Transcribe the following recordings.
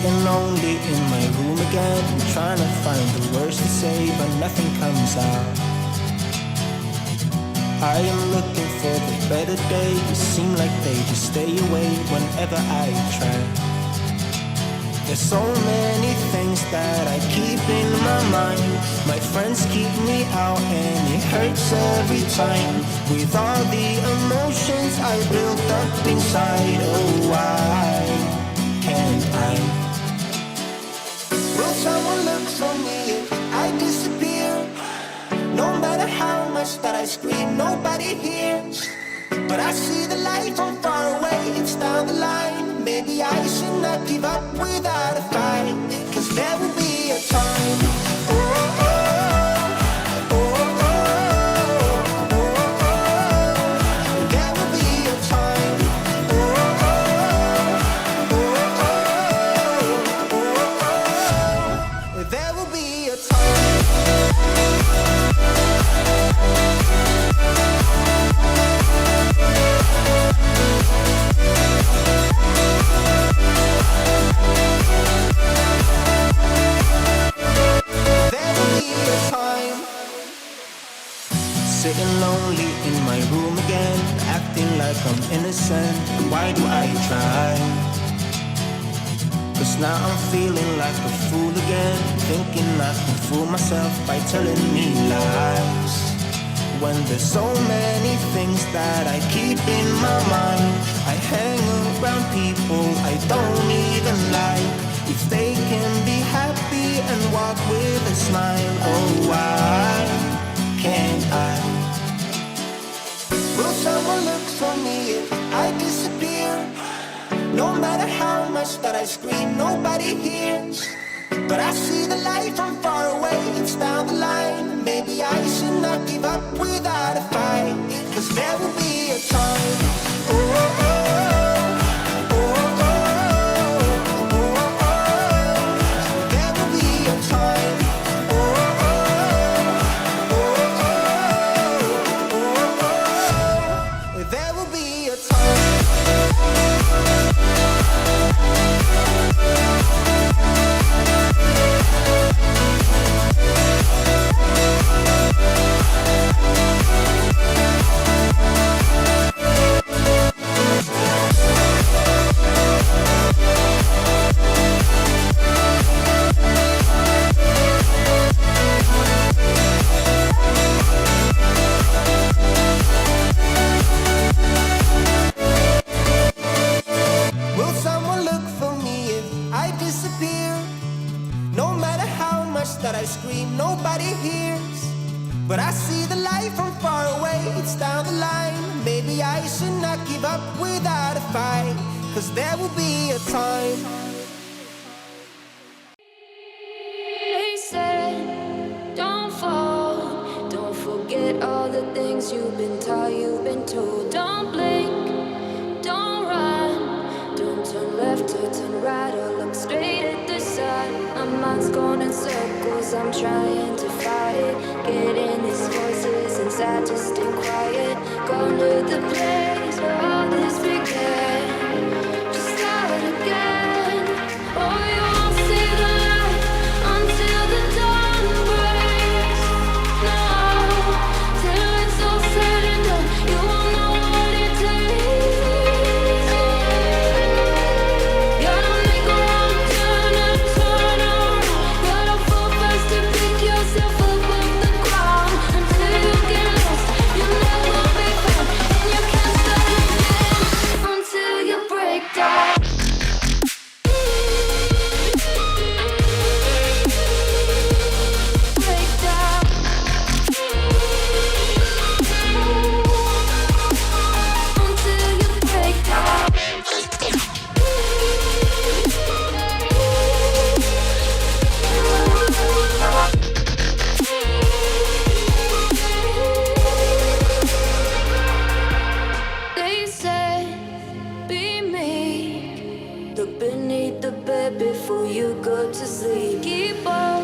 Sitting lonely in my room again, trying to find the words to say, but nothing comes out. I am looking for the better days, seem like they just stay away whenever I try. There's so many things that I keep in my mind. My friends keep me out and it hurts every time. With all the emotions I built up inside, oh why can't I? Will someone look for me if I disappear? No matter how much that I scream, nobody hears. But I see the light from far away, it's down the line. Maybe I should not give up without a fight, 'cause there will be a time. Oh, oh, oh, oh, oh, oh, oh. There will be a time. Oh, oh, oh, oh, oh, oh. There will be a time. Sitting lonely in my room again, acting like I'm innocent. Why do I try? 'Cause now I'm feeling like a fool again, thinking I can fool myself by telling me lies. When there's so many things that I keep in my mind, I hang around people I don't even like. If they can be happy and walk with a smile, oh why can't I? Will someone look for me if I disappear? No matter how much that I scream, nobody hears. But I see the light from far away, it's down the line. Maybe I should not give up without a fight, 'cause there will be a time. Oh, oh, oh. But I see the light from far away, it's down the line. Maybe I should not give up without a fight, 'cause there will be a time. They said, don't fall, don't forget all the things you've been taught, you've been told. Don't blink, don't run, don't turn left or turn right or look straight at the sun. My mind's going in circles, I'm trying to fight it. Getting these voices inside to stay quiet. Gone to the place where all this began. Just start again. Oh, you won't see the light until the dawn breaks. No, till it's all said and done, you won't know what it takes. Gotta make a wrong turn and turn around. Gotta fall fast to pick yourself up off the ground. Until you get lost, you'll never be found. And you can't start again until you break down. Break down. Until you break down. They said, be meek. Look beneath the bed before you go to sleep. Keep up,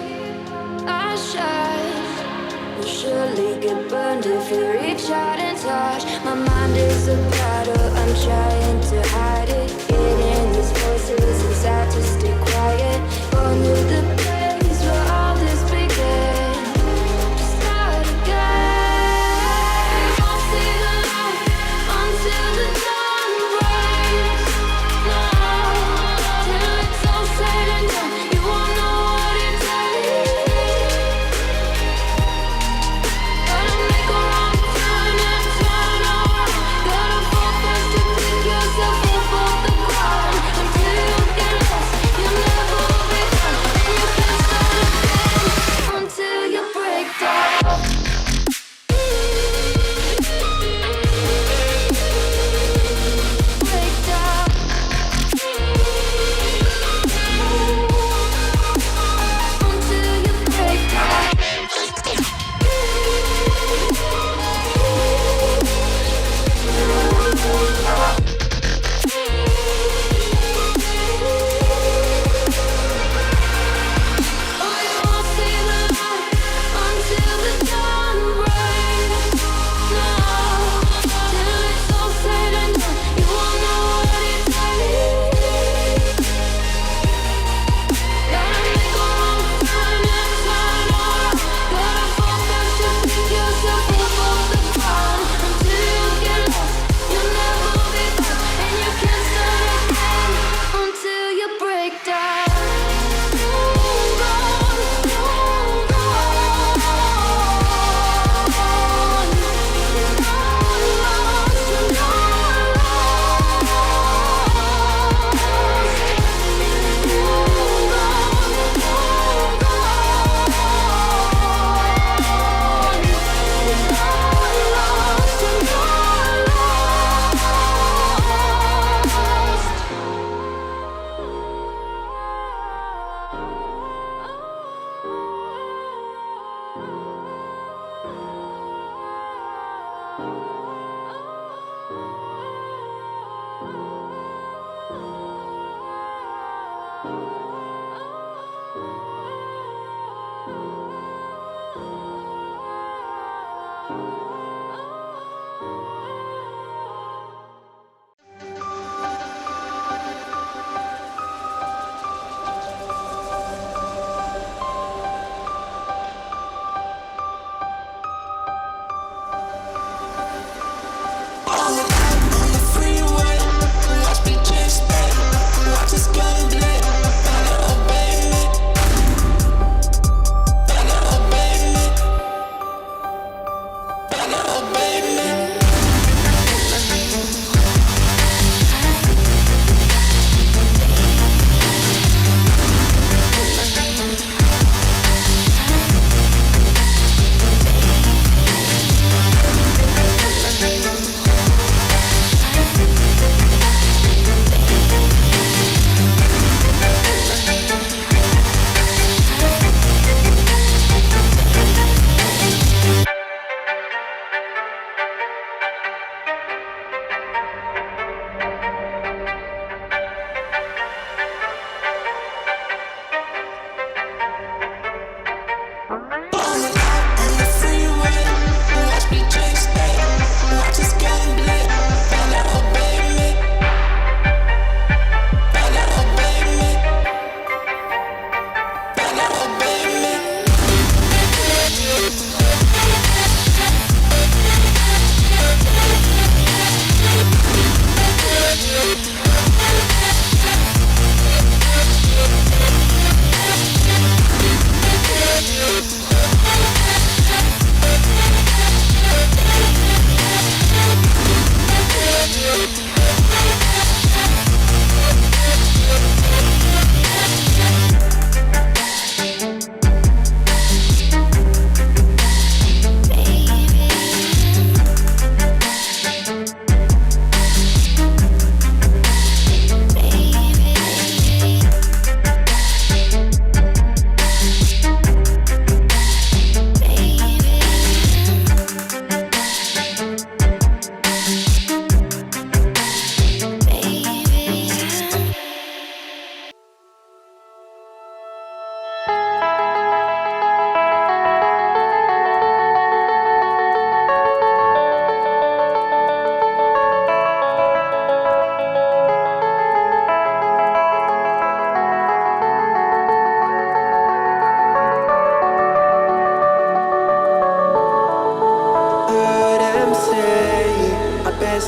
I shine. You'll surely get burned if you reach out and touch. My mind is a battle, I'm trying to hide it. Getting these voices inside to stay quiet.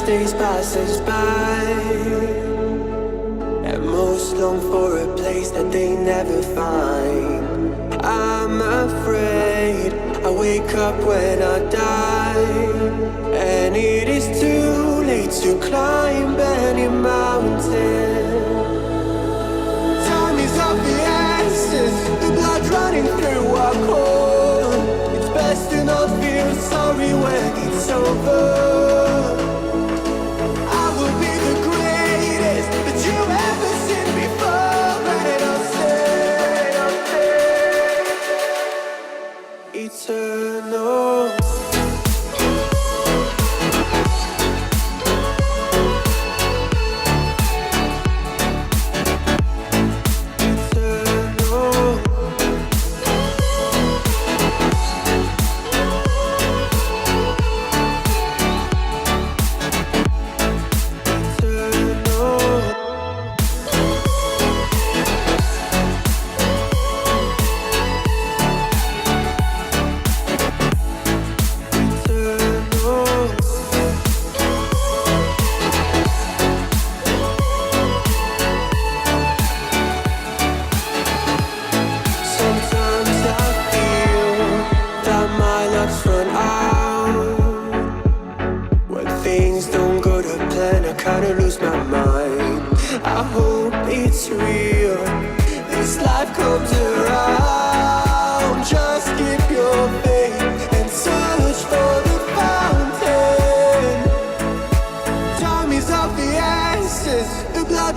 days passes by, and most long for a place that they never find. I'm afraid I wake up when I die, and it is too late to climb any mountain. Time is of the essence, the blood running through our core. It's best to not feel sorry when it's over. I will be the greatest that you've ever seen before, and I'll stay eternal.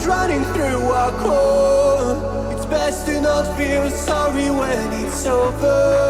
Running through our core, it's best to not feel sorry when it's over.